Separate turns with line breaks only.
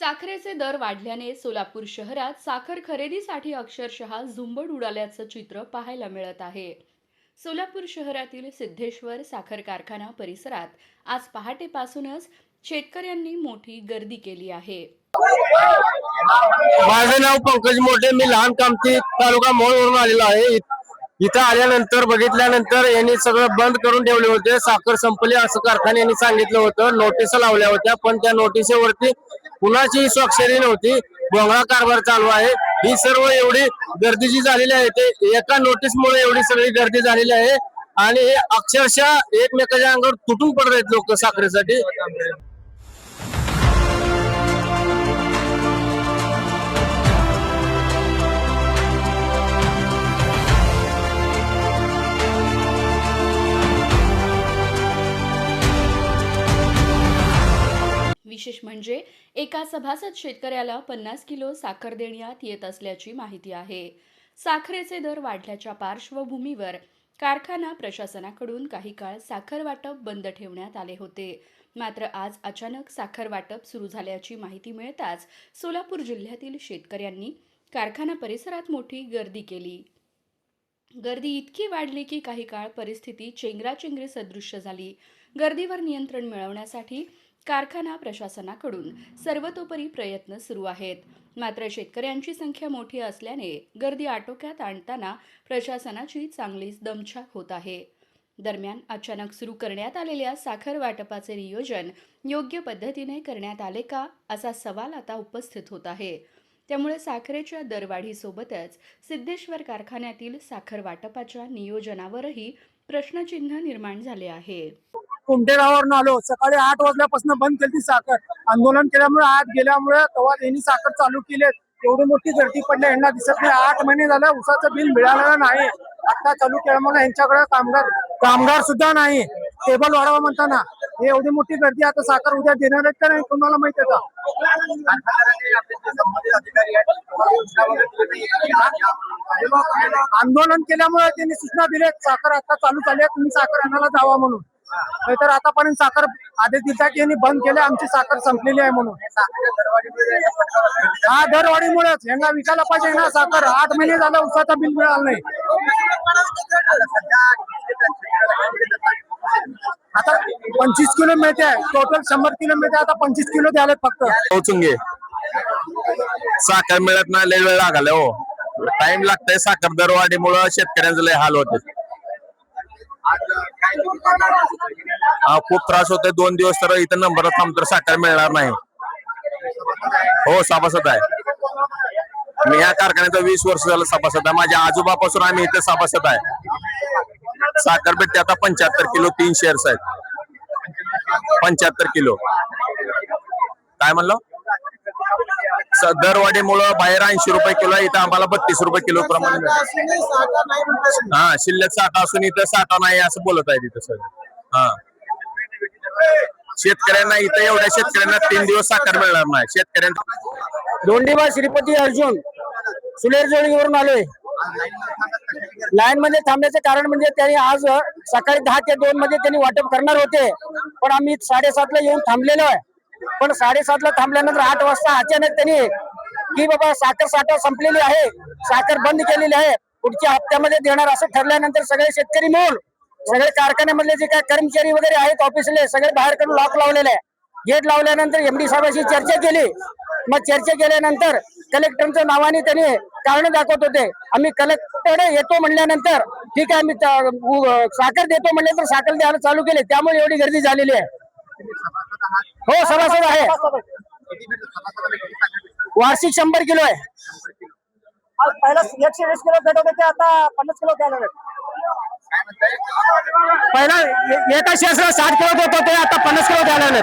साखरेचे दर वाढल्याने सोलापूर शहरात साखर खरेदीसाठी अक्षरशः झुंबड उडाल्याचं चित्र पाहायला मिळत आहे. सोलापूर शहरातील सिद्धेश्वर साखर कारखाना परिसरात आज पहाटेपासूनच शेतकऱ्यांनी मोठी गर्दी केली आहे.
माझं नाव पंकज मोठे. मी लहान कामठी तालुका मोहोळवरून आलेलो आहे. इथं आल्यानंतर बघितल्यानंतर यांनी सगळं बंद करून ठेवले होते. साखर संपली असं कारखान्याने सांगितलं होतं. नोटीस लावल्या होत्या, पण त्या नोटिसीवरती कुणाची स्वाक्षरी नव्हती. भोंगळा कारभार चालू आहे. ही सर्व एवढी गर्दीची झालेली आहे, ते एका नोटीसमुळे एवढी सगळी गर्दी झालेली आहे आणि हे अक्षरशः एकमेकाच्या अंगावर तुटून पडत आहेत लोक साखरेसाठी.
विशेष म्हणजे एका सभासद शेतकऱ्याला 50 किलो साखर देण्यात येत असल्याची माहिती आहे. साखरेचे दर वाढल्याच्या पार्श्वभूमीवर कारखाना प्रशासनाकडून काही काळ साखर वाटप बंद ठेवण्यात आले होते. मात्र आज अचानक साखर वाटप सुरू झाल्याची माहिती मिळताच सोलापूर जिल्ह्यातील शेतकऱ्यांनी कारखाना परिसरात मोठी गर्दी केली. गर्दी इतकी वाढली की काही काळ परिस्थिती चेंगराचेंगरी सदृश्य झाली. गर्दीवर नियंत्रण मिळवण्यासाठी कारखाना प्रशासनाकडून सर्वतोपरी प्रयत्न सुरू आहेत. मात्र शेतकऱ्यांची संख्या मोठी असल्याने गर्दी आटोक्यात आणताना प्रशासनाची चांगलीच दमछाक होत आहे. दरम्यान अचानक सुरू करण्यात आलेल्या साखर वाटपाचे नियोजन योग्य पद्धतीने करण्यात आले का असा सवाल आता उपस्थित होत आहे. त्यामुळे साखरेच्या दरवाढीसोबतच सिद्धेश्वर कारखान्यातील साखर वाटपाच्या नियोजनावरही प्रश्नचिन्ह निर्माण झाले आहे.
कुमटेगावावरून आलो. सकाळी 8 वाजल्यापासून बंद केली साखर. आंदोलन केल्यामुळे आत गेल्यामुळे तेव्हा त्यांनी साखर चालू केली. एवढी मोठी गर्दी पडली, यांना दिसत नाही. 8 महिने झाले उसाचं बिल मिळालेलं नाही. आता चालू केल्यामुळे यांच्याकडे कामगार सुद्धा नाही. टेबल वाढवा म्हणताना एवढी मोठी गर्दी. आता साखर उद्या देणार आहेत का नाही कोणाला माहित आहे का? आंदोलन केल्यामुळे त्यांनी सूचना दिल्या साखर आता चालू झाली आहे, तुम्ही साखर आणायला जावा म्हणून. नाहीतर आतापर्यंत साखर आधे दिवसाची यांनी बंद केले. आमची साखर संपलेली आहे म्हणून. हा, दरवाढीमुळेच यांना विकायला पाहिजे ना साखर. 8 महिने झाले उसाचा बिल मिळालं नाही. आता 25 किलो मिळते आहे. टोटल 100 किलो मिळते, आता 25 किलो द्यायला फक्त.
पोचूंगे साखर मिळत नाही, लय वेळ लागला हो. टाइम लागतंय. साखर दरवाढीमुळे शेतकऱ्यांचे लय हाल होते. खूप त्रास होतोय. 2 दिवस तर इथं नंबर थांबतर साखर मिळणार नाही. हो, सभासद आहे मी. या कारखान्याचा 20 वर्ष झालं सभासद आहे. माझ्या आजोबापासून आम्ही इथे सभासद आहे. साखर भेटते आता 75 किलो 3 शेअर्स आहेत. 75 किलो काय म्हणलं? दरवाढीमुळं बाहेर 80 रुपये किलो आहे, इथं आम्हाला 32 रुपये किलो प्रमाणे. हा, शिल्लक साठा असून इथं साठा नाही असं बोलत आहे तिथं सर. हा, शेतकऱ्यांना इथं एवढ्या शेतकऱ्यांना 3 दिवस साखर मिळणार नाही. शेतकऱ्यांना
दोंडीबा श्रीपती अर्जुन सुलेरजोळीवरून आलोय. लाईन मध्ये थांबण्याचे कारण म्हणजे त्यांनी आज सकाळी 10 ते 2 मध्ये त्यांनी वाटप करणार होते, पण आम्ही 7:30 ला येऊन थांबलेलो आहे. पण 7:30 ला थांबल्यानंतर 8 वाजता अचानक त्यांनी की बाबा साखर साठा संपलेली आहे, साखर बंद केलेली आहे, पुढच्या हप्त्यामध्ये देणार असं ठरल्यानंतर सगळे शेतकरी मिळून सगळे कारखान्यामधले जे काही कर्मचारी वगैरे आहेत ऑफिसले सगळे बाहेर कडून लॉक लावलेले आहे. गेट लावल्यानंतर एमडी साहेबांशी चर्चा केली. मग चर्चा केल्यानंतर कलेक्टरच्या नावाने त्यांनी कारण दाखवत होते. आम्ही कलेक्टर येतो म्हणल्यानंतर ठीक आहे आम्ही साखर देतो म्हणल्यानंतर साखर द्यायला चालू केले. त्यामुळे एवढी गर्दी झालेली आहे. हो, सभासद आहे. वार्षिक 100 किलो आहे. पहिला 120 किलो भेटत होते, आता 50 किलो द्यायला लागले. पहिला एका शेअर्सला 60 किलो देत होते, आता 50 किलो द्यायला लागले.